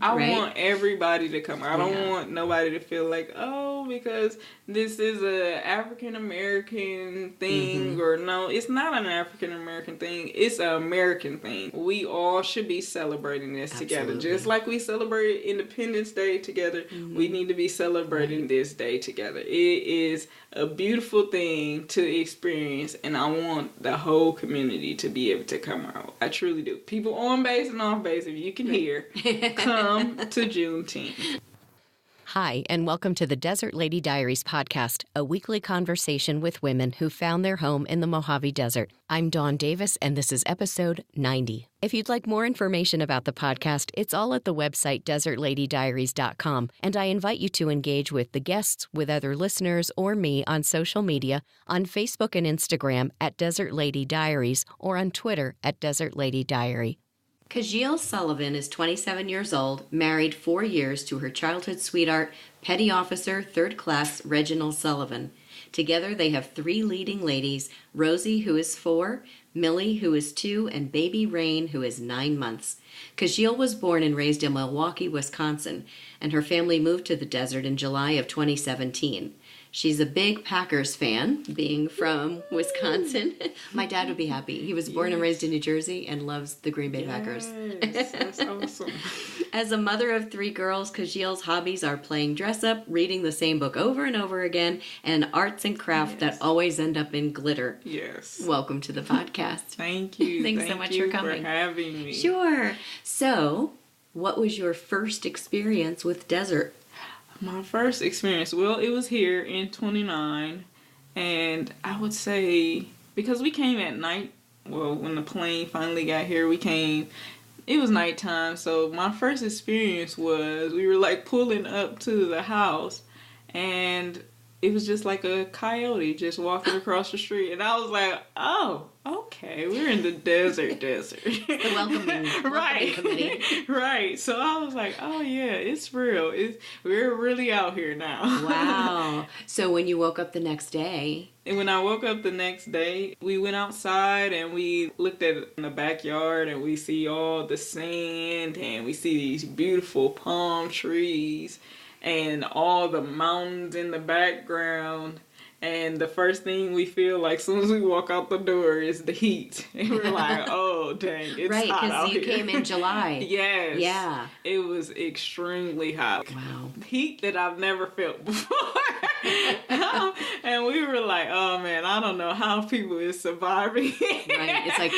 I right? want everybody to come. I don't want nobody to feel like, oh, because this is a African American thing, or no, it's not an African American thing. It's an American thing. We all should be celebrating this together, just like we celebrate Independence Day together. We need to be celebrating this day together. It is a beautiful thing to experience, and I want the whole community to be able to come out. I truly do. People on base and off base, if you can hear, come to Juneteenth. Hi, and welcome to the Desert Lady Diaries podcast, a weekly conversation with women who found their home in the Mojave Desert. I'm Dawn Davis, and this is episode 90. If you'd like more information about the podcast, it's all at the website desertladydiaries.com, and I invite you to engage with the guests, with other listeners, or me on social media, on Facebook and Instagram at Desert Lady Diaries, or on Twitter at Desert Lady Diary. Kajiel Sullivan is 27 years old, married 4 years to her childhood sweetheart, Petty Officer 3rd Class Reginald Sullivan. Together they have 3 leading ladies, Rosie, who is 4, Millie, who is 2, and baby Rain, who is 9 months. Kajiel was born and raised in Milwaukee, Wisconsin, and her family moved to the desert in July of 2017. She's a big Packers fan, being from Wisconsin. My dad would be happy. He was born and raised in New Jersey and loves the Green Bay Packers. That's awesome. As a mother of 3 girls, Kajiel's hobbies are playing dress-up, reading the same book over and over again, and arts and craft that always end up in glitter. Yes. Welcome to the podcast. Thank you. Thanks so much for coming. For having me. Sure. So, what was your first experience with desert? My first experience, well, it was here in 29, and I would say, because we came at night, well, when the plane finally got here, it was nighttime, so my first experience was, we were like pulling up to the house, and it was just like a coyote just walking across the street, and I was like, oh, okay, we're in the desert. The welcoming committee. Right. So I was like, oh yeah, it's real. We're really out here now. Wow. So when you woke up the next day... And when I woke up the next day, we went outside and we looked at the backyard and we see all the sand and we see these beautiful palm trees and all the mountains in the background. And the first thing we feel like as soon as we walk out the door is the heat. And we're like, oh, dang, it's right, hot out here. Right, because you came in July. Yes. Yeah. It was extremely hot. Wow. Heat that I've never felt before. And we were like, oh, man, I don't know how people is surviving. Right. It's like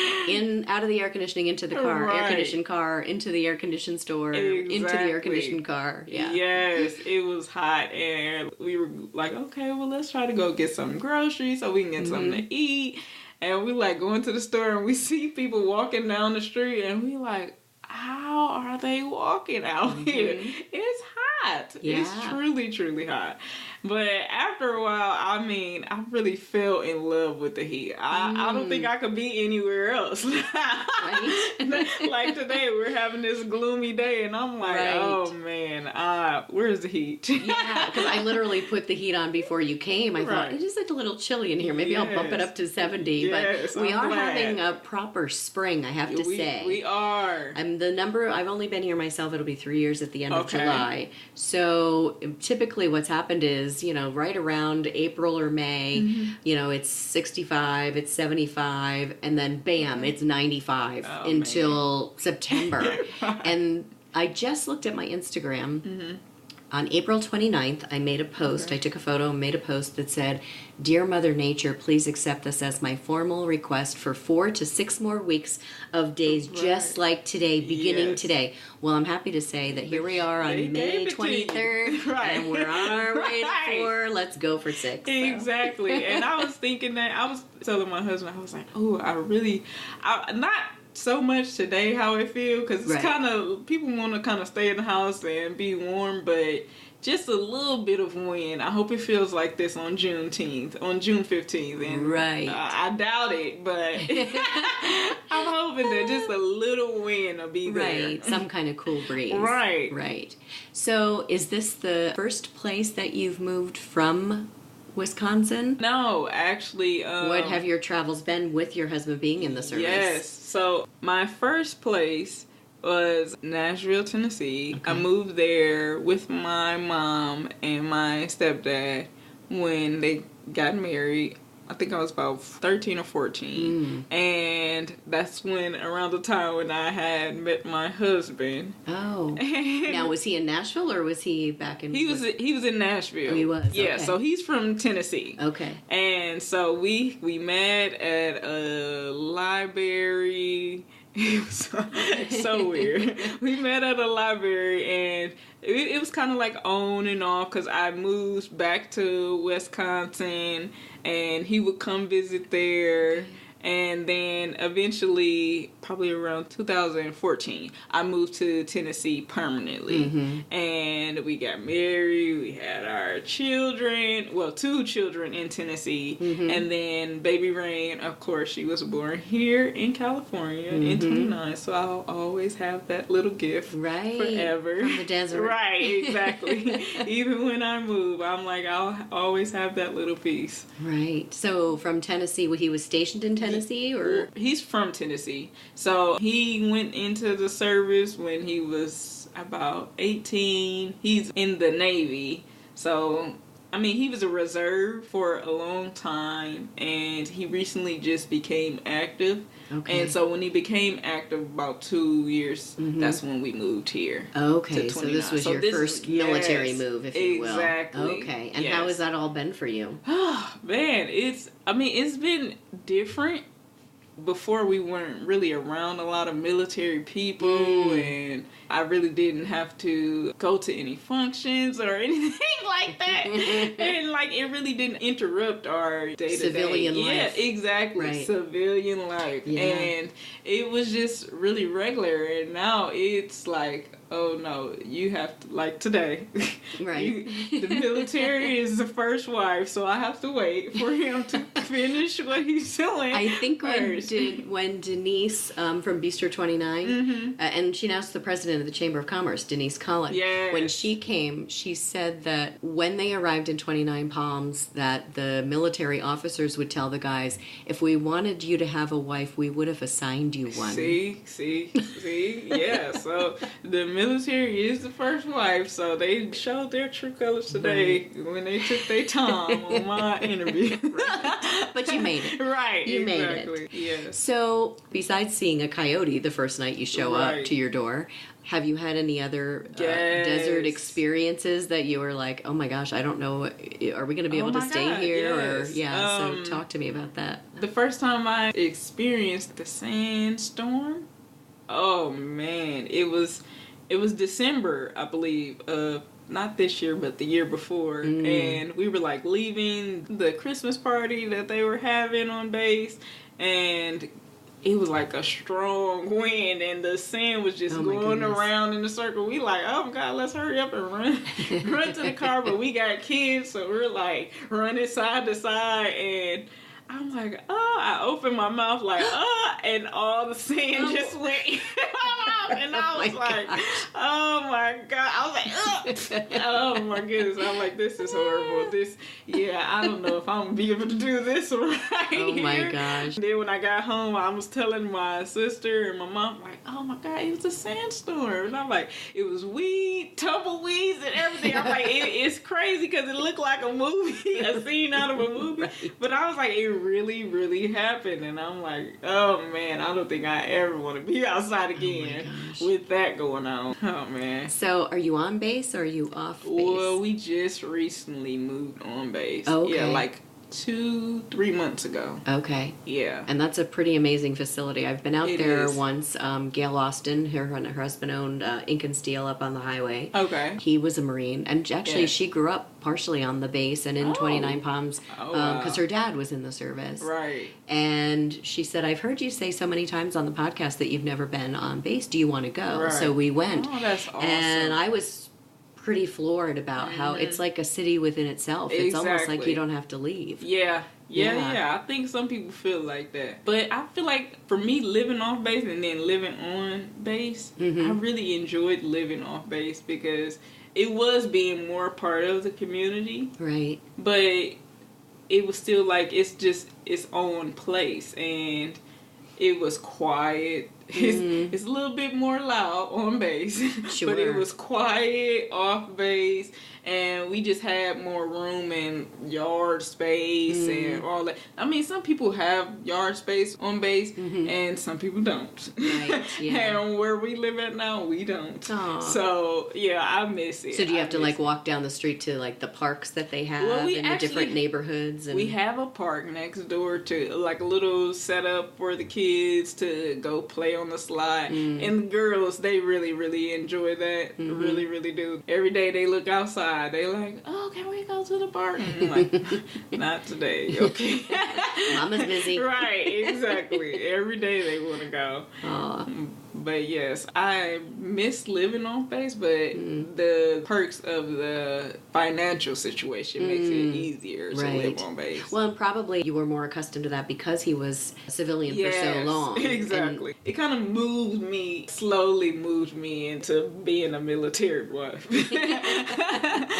out of the air conditioning, into the car, air conditioned car, into the air conditioned store, into the air conditioned car. Yeah. Yes, it was hot. And we were like, okay, well, let's try to go get some groceries so we can get something to eat. And we like going to the store and we see people walking down the street and we like, how are they walking out here? It's hot. Yeah. It's truly, truly hot. But after a while, I mean, I really fell in love with the heat. I don't think I could be anywhere else. Right? Like today, we're having this gloomy day, and I'm like, oh man, where's the heat? Yeah, because I literally put the heat on before you came. I thought, it is a little chilly in here. Maybe I'll bump it up to 70. Yes, but we I'm are glad. having a proper spring, I have to say. We are. I've only been here myself, it'll be 3 years at the end of July. So typically what's happened is, right around April or May, it's 65, it's 75, and then bam, it's 95 until September. And I just looked at my Instagram. On April 29th, I made a post. I took a photo and made a post that said, "Dear Mother Nature, please accept this as my formal request for 4 to 6 more weeks of days just like today, beginning today." Well, I'm happy to say that here we are on May 23rd, and we're on our way to 4. Let's go for 6. Exactly. And I was thinking that, I was telling my husband, I was like, oh, not so much today how it feel, because it's kind of, people want to kind of stay in the house and be warm, but just a little bit of wind. I hope it feels like this on June 15th, and I doubt it, but I'm hoping that just a little wind will be there. Right, some kind of cool breeze. Right. So is this the first place that you've moved from Wisconsin? No, actually. What have your travels been with your husband being in the service? Yes. So my first place was Nashville, Tennessee. Okay. I moved there with my mom and my stepdad when they got married. I think I was about 13 or 14. And that's around the time when I had met my husband. Oh. Now, was he in Nashville or was he back in... He was in Nashville. Oh, he was? Yeah, okay. so he's from Tennessee. Okay. And so we met at a library. It was so weird. We met at a library, and it was kind of like on and off because I moved back to Wisconsin, and he would come visit there. And then eventually, probably around 2014, I moved to Tennessee permanently. And we got married. We had our children. Well, 2 children in Tennessee. And then baby Rain, of course, she was born here in California in 29. So I'll always have that little gift forever. From the desert. Right, exactly. Even when I move, I'm like, I'll always have that little piece. Right. So from Tennessee, he was stationed in Tennessee? Or He's from Tennessee. So he went into the service when he was about 18. He's in the Navy. So, I mean, he was a reserve for a long time, and he recently just became active. Okay. And so when he became active about 2 years, that's when we moved here. Okay, so this was your first military move, if you will. Exactly. Okay, and how has that all been for you? Oh, man, it's been different. Before, we weren't really around a lot of military people, and I really didn't have to go to any functions or anything like that. And like, it really didn't interrupt our day-to-day civilian life. Yeah, exactly. Right. Civilian life. Yeah. And it was just really regular, and now it's like, oh no, you have to, like today. Right. The military is the first wife, so I have to wait for him to finish what he's doing. I think when Denise from Bistro 29, and she now is the president of the Chamber of Commerce, Denise Cullen. Yes. When she came, she said that when they arrived in 29 Palms, that the military officers would tell the guys, if we wanted you to have a wife, we would have assigned you one. See? Yeah, so the military is the first wife, so they showed their true colors today when they took their time on my interview. But you made it. Right, you exactly. made it. Yes. So, besides seeing a coyote the first night you show up to your door, have you had any other desert experiences that you were like, oh my gosh, I don't know, are we going to be able to stay here? Yes. Or so talk to me about that. The first time I experienced the sandstorm, oh man, it was December, I believe, not this year, but the year before. And we were like leaving the Christmas party that they were having on base, and it was like a strong wind, and the sand was just going around in a circle. We like, oh my God, let's hurry up and run to the car. But we got kids, so we're like running side to side, and I'm like, I opened my mouth like, and all the sand just went in my mouth. And I was like, oh my God. I was like, oh my goodness. I'm like, this is horrible. I don't know if I'm going to be able to do this right Oh my here. gosh. And then when I got home, I was telling my sister and my mom, like, oh my God, it was a sandstorm. And I'm like, it was weed, tumbleweeds, and everything. I'm like, it's crazy because it looked like a movie, a scene out of a movie. Right. But I was like, it really, really happened. And I'm like, oh man, I don't think I ever want to be outside again with that going on. Oh man. So are you on base or are you off base? Well, we just recently moved on base. Okay. Yeah, like 2-3 months ago. Okay. Yeah. And that's a pretty amazing facility. I've been out there once. Gail Austin, her husband owned Ink and Steel up on the highway. Okay. He was a Marine. And actually, she grew up partially on the base and in 29 Palms because her dad was in the service. Right. And she said, I've heard you say so many times on the podcast that you've never been on base. Do you want to go? Right. So we went. Oh, that's awesome. And I was pretty floored about how it's like a city within itself. It's almost like you don't have to leave. Yeah. I think some people feel like that. But I feel like for me, living off base and then living on base, I really enjoyed living off base because it was being more part of the community. Right. But it was still like it's just its own place, and it was quiet. It's a little bit more loud on base, Sure. but it was quiet off base, and we just had more room and yard space and all that. I mean, some people have yard space on base, and some people don't. Right, yeah. And where we live at now, we don't. Aww. So, yeah, I miss it. So do you have to, like, walk down the street to, like, the parks that they have in the different neighborhoods? And we have a park next door to, like, a little setup for the kids to go play on the slide. And the girls, they really, really enjoy that. Really, really do. Every day they look outside. They like, oh, can we go to the park? And I'm like, not today, okay? Mama's busy. Right, exactly. Every day they want to go. Aww. But yes, I miss living on base, but the perks of the financial situation makes it easier to live on base. Well, and probably you were more accustomed to that because he was civilian for so long. Exactly. It kind of slowly moved me into being a military wife. Right.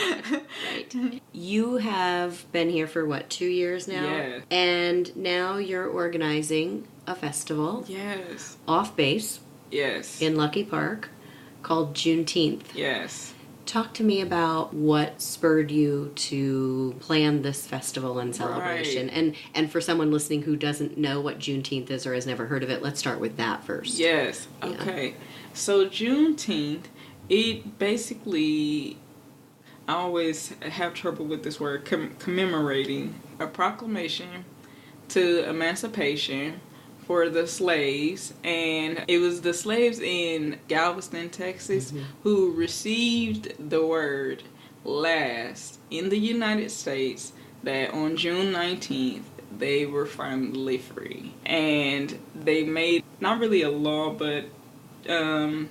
You have been here for, what, 2 years now? Yeah. And now you're organizing a festival. Yes. Off base. Yes. In Lucky Park called Juneteenth. Yes. Talk to me about what spurred you to plan this festival and celebration. Right. And for someone listening who doesn't know what Juneteenth is or has never heard of it, let's start with that first. Yes. Okay. So Juneteenth, it basically, I always have trouble with this word, commemorating a proclamation to emancipation for the slaves, and it was the slaves in Galveston, Texas, who received the word last in the United States that on June 19th they were finally free. And they made not really a law, but I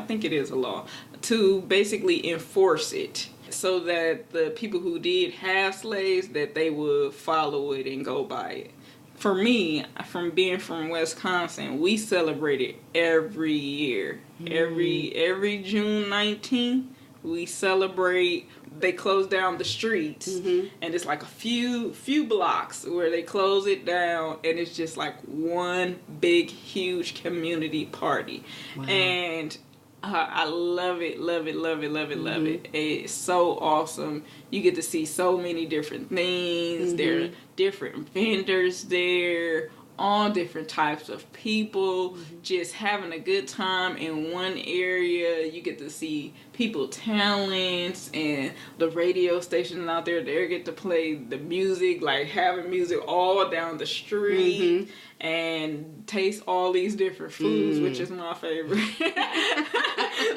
think it is a law, to basically enforce it, so that the people who did have slaves, that they would follow it and go by it. For me, from being from Wisconsin, we celebrate it every year. Every June 19th, we celebrate. They close down the streets, and it's like a few blocks where they close it down, and it's just like one big, huge community party. Wow. And I love it, love it, love it, love it, love it. It's so awesome. You get to see so many different things. There are different vendors there, all different types of people, just having a good time in one area. You get to see people talents, and the radio stations out there, they get to play the music, like having music all down the street, and taste all these different foods, which is my favorite.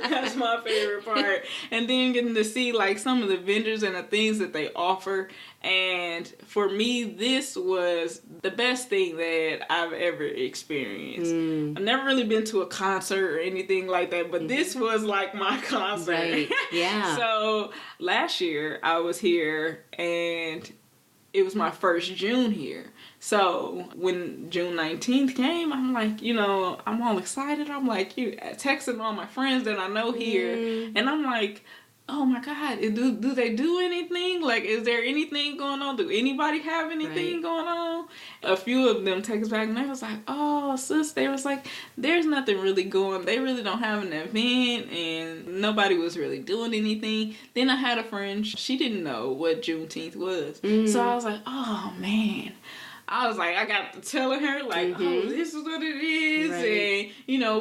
That's my favorite part. And then getting to see like some of the vendors and the things that they offer. And for me, this was the best thing that I've ever experienced. I've never really been to a concert or anything like that, but this was like my concert. Right. Yeah. So last year I was here, and it was my first June here. So when June 19th came, I'm like, I'm all excited. I'm like, texting all my friends that I know here, and I'm like, oh my God, do they do anything? Like, is there anything going on? Do anybody have anything going on? A few of them text back, and they was like, oh, sis, they was like, there's nothing really going. They really don't have an event, and nobody was really doing anything. Then I had a friend, she didn't know what Juneteenth was. So I was like, oh man. I was like, I got to telling her, like, oh, this is what it is, and,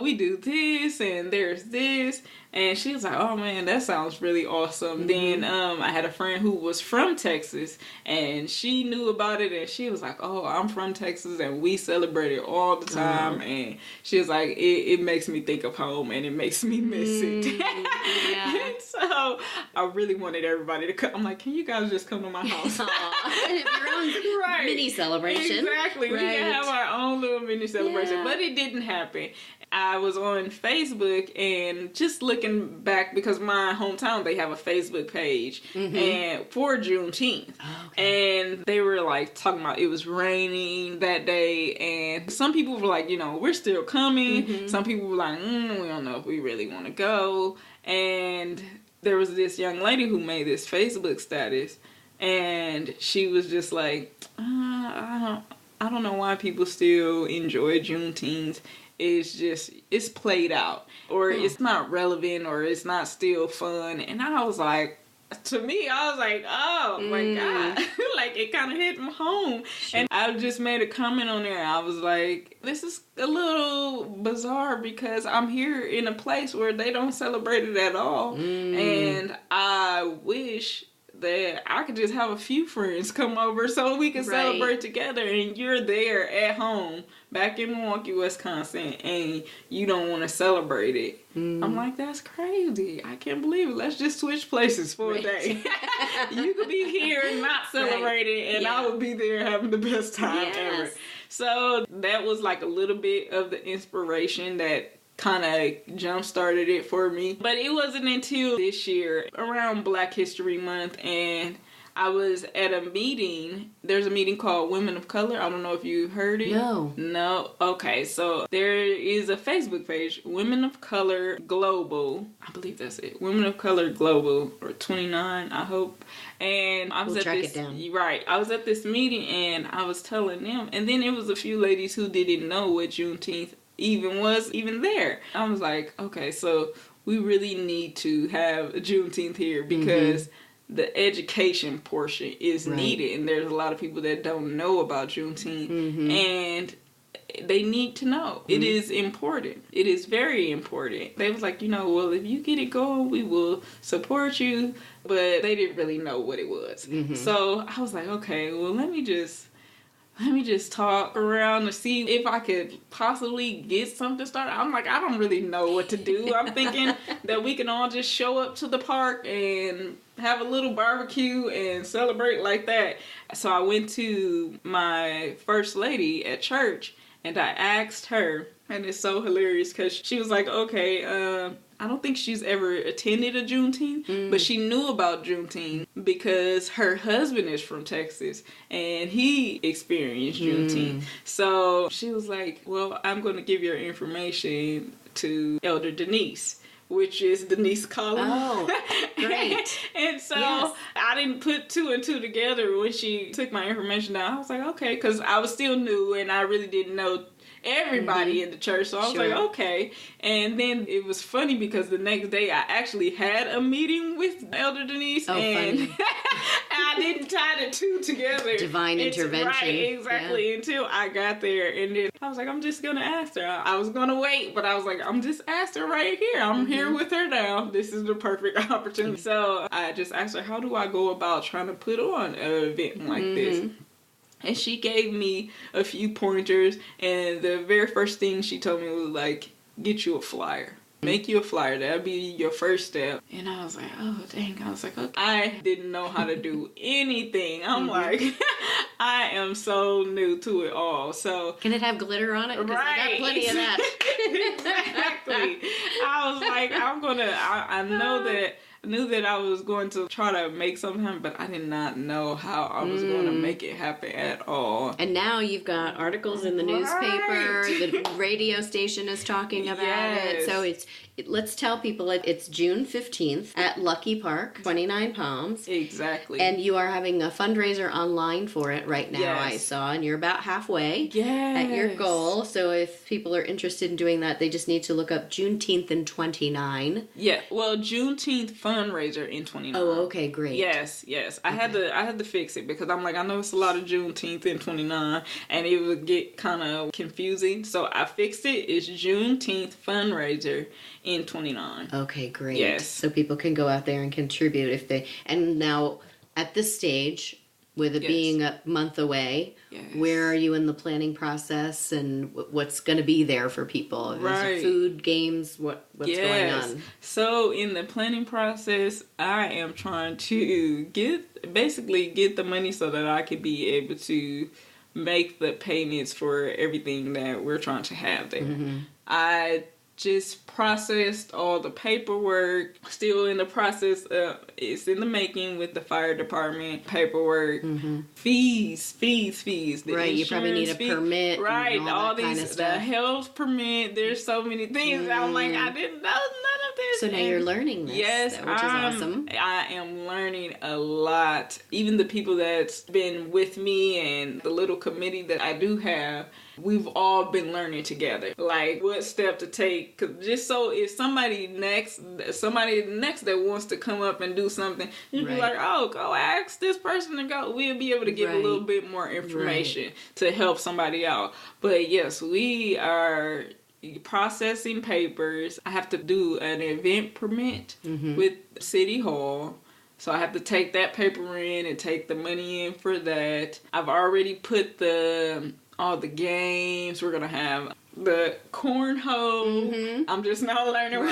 we do this, and there's this, and she was like, oh, man, that sounds really awesome. Then I had a friend who was from Texas, and she knew about it, and she was like, oh, I'm from Texas, and we celebrate it all the time, and she was like, it makes me think of home, and it makes me miss it. So I really wanted everybody to come. I'm like, can you guys just come to my house? Your own mini celebration. Exactly. We can have our own little mini celebration. But it didn't happen. I was on Facebook and just looking back, because my hometown, they have a Facebook page and for Juneteenth. And they were like talking about it was raining that day, and some people were like, we're still coming. Some people were like, we don't know if we really want to go. And there was this young lady who made this Facebook status, and she was just like, I don't know why people still enjoy Juneteenth. it's played out, or it's not relevant, or it's not still fun. And I was like, to me, I was like, oh my God. Like, it kind of hit home. Sure. And I just made a comment on there. I was like, this is a little bizarre because I'm here in a place where they don't celebrate it at all. And I wish that I could just have a few friends come over so we can celebrate together, and you're there at home back in Milwaukee, Wisconsin, and you don't want to celebrate it. I'm like, that's crazy. I can't believe it. Let's just switch places for a day. You could be here not celebrating, and I would be there having the best time ever. So that was like a little bit of the inspiration that kind of jump-started it for me. But it wasn't until this year, around Black History Month, and I was at a meeting. There's a meeting called Women of Color. I don't know if you heard it. No? Okay, so there is a Facebook page, Women of Color Global. I believe that's it. Women of Color Global, or 29, I hope. And I was track it down. Right. I was at this meeting, and I was telling them, and then it was a few ladies who didn't know what Juneteenth was even there. I was like, okay, so we really need to have a Juneteenth here because the education portion is needed, and there's a lot of people that don't know about Juneteenth, and they need to know. It is important. It is very important. They was like, well, if you get it going, we will support you, but they didn't really know what it was. So I was like, okay, well, let me just talk around to see if I could possibly get something started. I'm like, I don't really know what to do. I'm thinking that we can all just show up to the park and have a little barbecue and celebrate like that. So I went to my first lady at church, and I asked her, and it's so hilarious because she was like, okay, I don't think she's ever attended a Juneteenth, but she knew about Juneteenth because her husband is from Texas and he experienced Juneteenth. So she was like, well, I'm going to give your information to Elder Denise, which is Denise Collins. Oh, great. And so I didn't put two and two together when she took my information down. I was like, okay, because I was still new and I really didn't know everybody in the church. So I was like, okay. And then it was funny because the next day I actually had a meeting with Elder Denise, and I didn't tie the two together. Divine intervention. Right, exactly. Until I got there, and then I was like, I'm just going to ask her. I was going to wait, but I was like, I'm just asked her right here. I'm here with her now. This is the perfect opportunity. So I just asked her, how do I go about trying to put on an event like this? And she gave me a few pointers, and the very first thing she told me was like, get you a flyer. Make you a flyer. That'll be your first step. And I was like, oh, dang. I was like, okay. I didn't know how to do anything. I'm like, I am so new to it all. So can it have glitter on it? Because I got plenty of that. Exactly. I was like, I knew that I was going to try to make something, but I did not know how I was going to make it happen at all. And now you've got articles in the newspaper, the radio station is talking about it. So let's tell people it's June 15th at Lucky Park, 29 Palms. Exactly. And you are having a fundraiser online for it right now, I saw, and you're about halfway at your goal. So if people are interested in doing that, they just need to look up Juneteenth in 29. Yeah, well, Juneteenth fundraiser in 29. Oh, okay, great. Yes. I had to fix it because I'm like, I know it's a lot of Juneteenth in 29, and it would get kind of confusing. So I fixed it. It's Juneteenth fundraiser in 29. Okay, great. Yes. So people can go out there and contribute if they... And now, at this stage, with it being a month away, where are you in the planning process, and what's going to be there for people? Is it food, games, what's going on? So in the planning process, I am trying to get the money so that I could be able to make the payments for everything that we're trying to have there. I just processed all the paperwork, still in the process it's in the making with the fire department paperwork. Fees, right, you probably need a permit, right, all these kind of stuff. The health permit, there's so many things. I'm like, I didn't know none of classes. So now you're learning this, yes, which is awesome. I am learning a lot. Even the people that's been with me and the little committee that I do have, we've all been learning together. Like what step to take. Cause just so if somebody next that wants to come up and do something, you'd be like, oh, go ask this person to go. We'll be able to give a little bit more information to help somebody out. But yes, we are processing papers. I have to do an event permit with City Hall. So I have to take that paper in and take the money in for that. I've already put all the games. We're going to have the cornhole. I'm just now learning what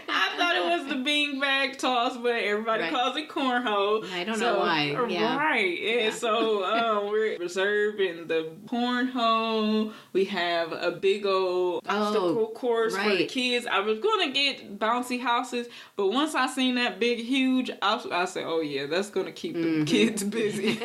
I thought it was the beanbag toss, but everybody calls it cornhole. I don't know why. Yeah. Right. Yeah. So we're reserving the cornhole. We have a big old obstacle course for the kids. I was going to get bouncy houses, but once I seen that big, huge I said, oh yeah, that's going to keep the kids busy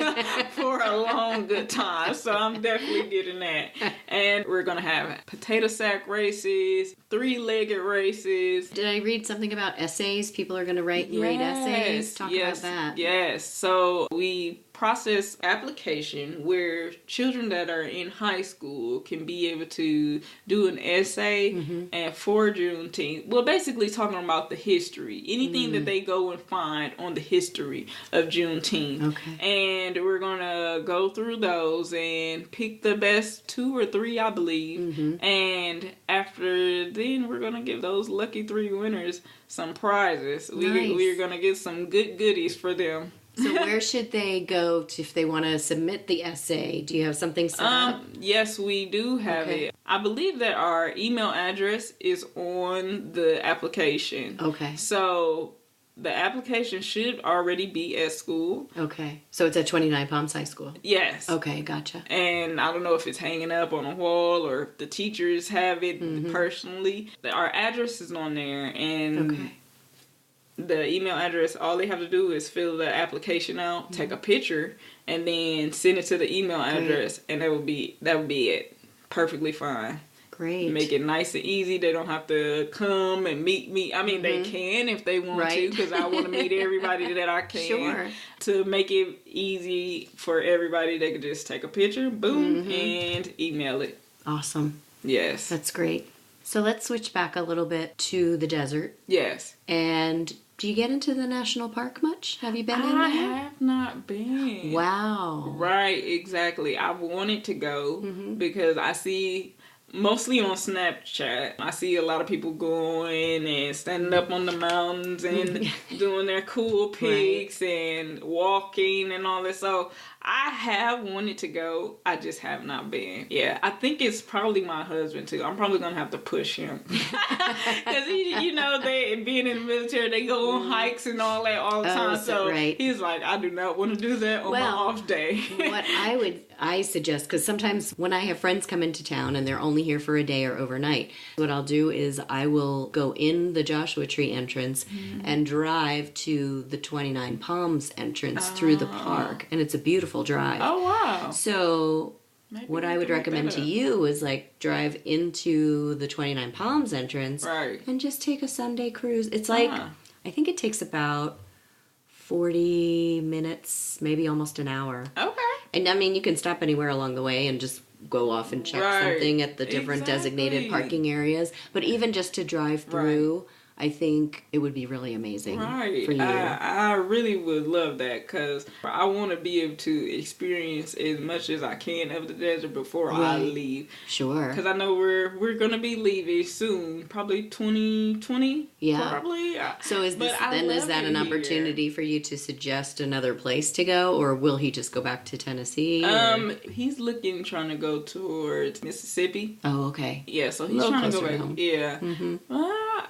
for a long good time. So I'm definitely getting that. And we're going to have potato sack races, 3-legged races. Did I read something about essays? People are going to write essays. Talk about that. Yes. So we process application where children that are in high school can be able to do an essay and for Juneteenth. Well, basically talking about the history. Anything that they go and find on the history of Juneteenth. Okay. And we're going to go through those and pick the best 2 or 3, I believe. And after then, we're going to give those lucky 3 winners some prizes. We're going to get some good goodies for them. So where should they go if they want to submit the essay? Do you have something set up? Yes, we do have it. I believe that our email address is on the application. Okay. So the application should already be at school. Okay. So it's at 29 Palms High School? Yes. Okay, gotcha. And I don't know if it's hanging up on a wall or if the teachers have it personally. Our address is on there, and the email address, all they have to do is fill the application out, take a picture, and then send it to the email address, and that would be it. Perfectly fine. Great. Make it nice and easy. They don't have to come and meet me. I mean, they can if they want to, because I want to meet everybody that I can. Sure. To make it easy for everybody, they could just take a picture, boom, and email it. Awesome. Yes. That's great. So let's switch back a little bit to the desert. Yes. And do you get into the national park much? Have you been in there? I have not been. Wow. Right, exactly. I've wanted to go because I see, mostly on Snapchat, I see a lot of people going and standing up on the mountains and doing their cool pics and walking and all that. So I have wanted to go. I just have not been. Yeah, I think it's probably my husband too. I'm probably gonna have to push him because they being in the military, they go on hikes and all that all the time. So he's like, I do not want to do that on my off day. What I suggest, because sometimes when I have friends come into town and they're only here for a day or overnight, what I'll do is I will go in the Joshua Tree entrance and drive to the 29 Palms entrance through the park, and it's a beautiful drive. Oh, wow. So what I would recommend to you is drive into the 29 Palms entrance and just take a Sunday cruise. It's I think it takes about 40 minutes, maybe almost an hour. Okay. And I mean, you can stop anywhere along the way and just go off and check something at the different designated parking areas. But even just to drive through, I think it would be really amazing for you. I really would love that because I want to be able to experience as much as I can of the desert before I leave. Sure. Because I know we're going to be leaving soon, probably 2020. Yeah. Probably. So is that an opportunity for you to suggest another place to go, or will he just go back to Tennessee? He's trying to go towards Mississippi. Oh, okay. Yeah, so he's trying to go back. Home. Yeah.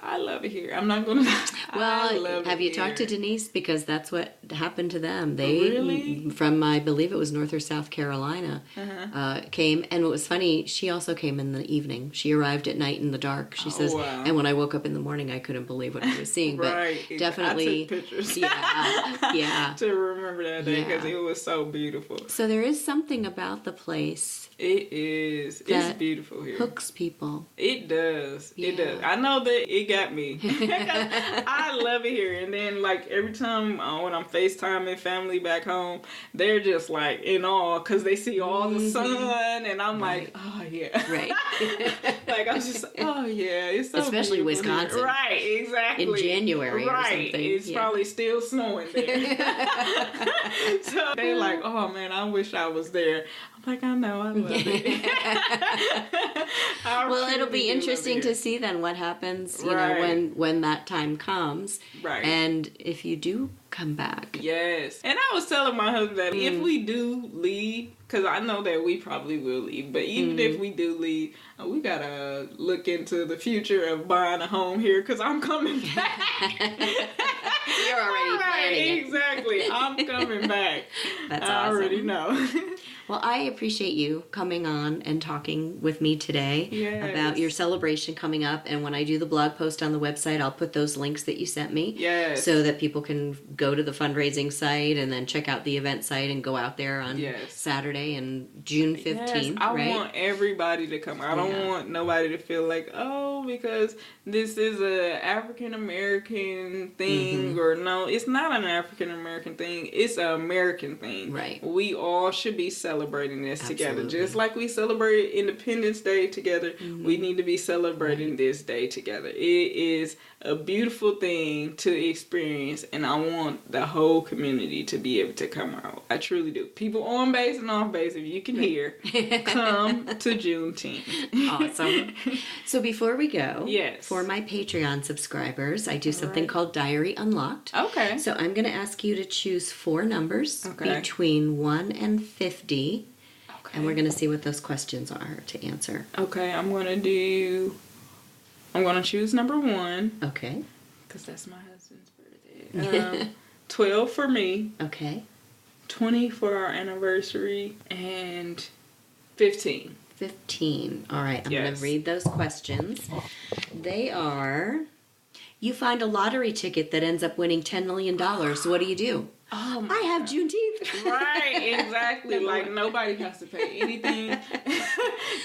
I love it here. I'm not going to... Well, have you talked to Denise? Because that's what happened to them. They, from, I believe it was North or South Carolina, came. And what was funny, she also came in the evening. She arrived at night in the dark, she says. Wow. And when I woke up in the morning, I couldn't believe what I was seeing. But definitely... I took pictures. Yeah. To remember that day because it was so beautiful. So there is something about the place. It is. It's beautiful here. Hooks people. It does. Yeah. It does. I know that it got me. I love it here. And then, like, every time when I'm FaceTiming family back home, they're just, like, in awe because they see all the sun. And I'm like, oh, yeah. Right. Like, I was just, oh, yeah. It's so especially beautiful Wisconsin. here. Right, exactly. In January or something. It's probably still snowing there. So they're like, oh, man, I wish I was there. I'm like, I know, I love it. Well, it'll be interesting to see then what happens, you know, when that time comes. Right. And if you do come back. Yes. And I was telling my husband that if we do leave, because I know that we probably will leave, but even if we do leave, we got to look into the future of buying a home here because I'm coming back. You're already planning it. Exactly. I'm coming back. That's awesome. I already know. Well, I appreciate you coming on and talking with me today about your celebration coming up. And when I do the blog post on the website, I'll put those links that you sent me so that people can go to the fundraising site and then check out the event site and go out there on Saturday and June 15th. I want everybody to come. I don't want nobody to feel like, oh, because this is a African American thing or no, it's not an African American thing. It's an American thing. Right. We all should be celebrating this together. Just like we celebrate Independence Day together, we need to be celebrating this day together. It is a beautiful thing to experience, and I want the whole community to be able to come out. I truly do. People on base and off base, if you can hear, come to Juneteenth. Awesome. So before we go, for my Patreon subscribers, I do something called Diary Unlocked. Okay. So I'm going to ask you to choose 4 numbers between 1 and 50. Okay. And we're going to see what those questions are to answer. Okay, I'm going to choose number 1. Okay. Because that's my husband's birthday. 12 for me. Okay. 20 for our anniversary. And 15. 15. All right, I'm going to read those questions. They are, you find a lottery ticket that ends up winning $10 million. What do you do? Oh, I have Juneteenth. Right, exactly. Like, nobody has to pay anything.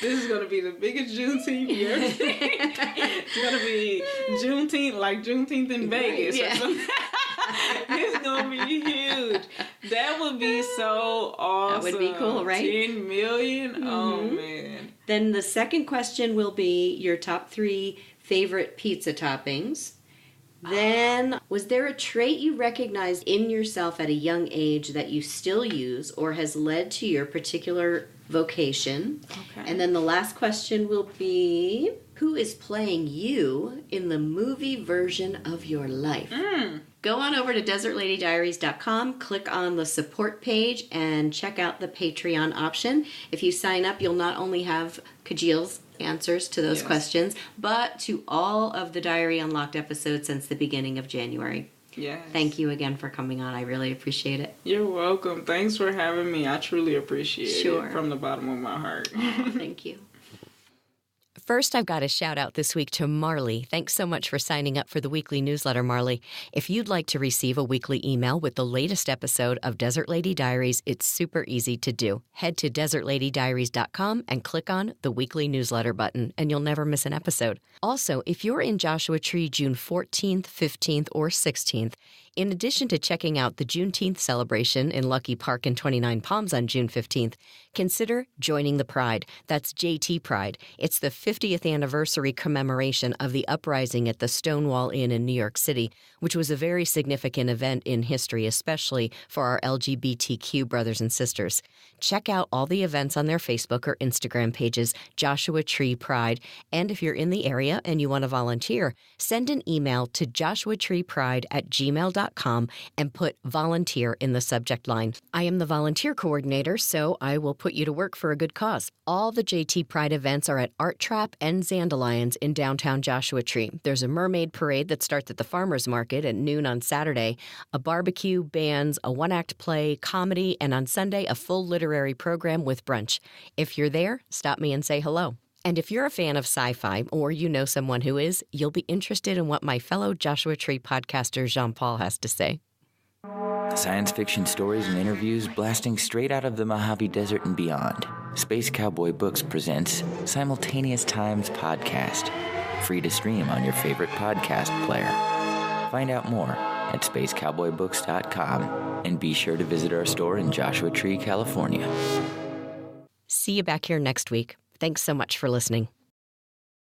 This is going to be the biggest Juneteenth you ever seen. It's going to be Juneteenth, like Juneteenth in Vegas or something. It's going to be huge. That would be so awesome. That would be cool, right? 10 million? Oh, man. Then the second question will be your top 3 favorite pizza toppings. Then, was there a trait you recognized in yourself at a young age that you still use or has led to your particular vocation? Okay. And then the last question will be, who is playing you in the movie version of your life? Go on over to desertladydiaries.com, click on the support page, and check out the Patreon option. If you sign up, you'll not only have Kajiel's answers to those questions, but to all of the Diary Unlocked episodes since the beginning of January. Yes. Thank you again for coming on. I really appreciate it. You're welcome. Thanks for having me. I truly appreciate it from the bottom of my heart. Oh, thank you. First, I've got a shout out this week to Marley. Thanks so much for signing up for the weekly newsletter, Marley. If you'd like to receive a weekly email with the latest episode of Desert Lady Diaries, it's super easy to do. Head to desertladydiaries.com and click on the weekly newsletter button, and you'll never miss an episode. Also, if you're in Joshua Tree June 14th, 15th, or 16th, in addition to checking out the Juneteenth celebration in Lucky Park and 29 Palms on June 15th, consider joining the Pride. That's JT Pride. It's the 50th anniversary commemoration of the uprising at the Stonewall Inn in New York City, which was a very significant event in history, especially for our LGBTQ brothers and sisters. Check out all the events on their Facebook or Instagram pages, Joshua Tree Pride. And if you're in the area and you want to volunteer, send an email to joshuatreepride@gmail.com and put volunteer in the subject line. I am the volunteer coordinator, so I will put you to work for a good cause. All the JT Pride events are at Art Trap and Zandalions in downtown Joshua Tree. There's a mermaid parade that starts at the farmer's market at noon on Saturday, a barbecue, bands, a one-act play, comedy, and on Sunday, a full literary program with brunch. If you're there, stop me and say hello. And if you're a fan of sci-fi, or you know someone who is, you'll be interested in what my fellow Joshua Tree podcaster Jean-Paul has to say. Science fiction stories and interviews blasting straight out of the Mojave Desert and beyond. Space Cowboy Books presents Simultaneous Times Podcast. free to stream on your favorite podcast player. Find out more at spacecowboybooks.com, and be sure to visit our store in Joshua Tree, California. See you back here next week. Thanks so much for listening.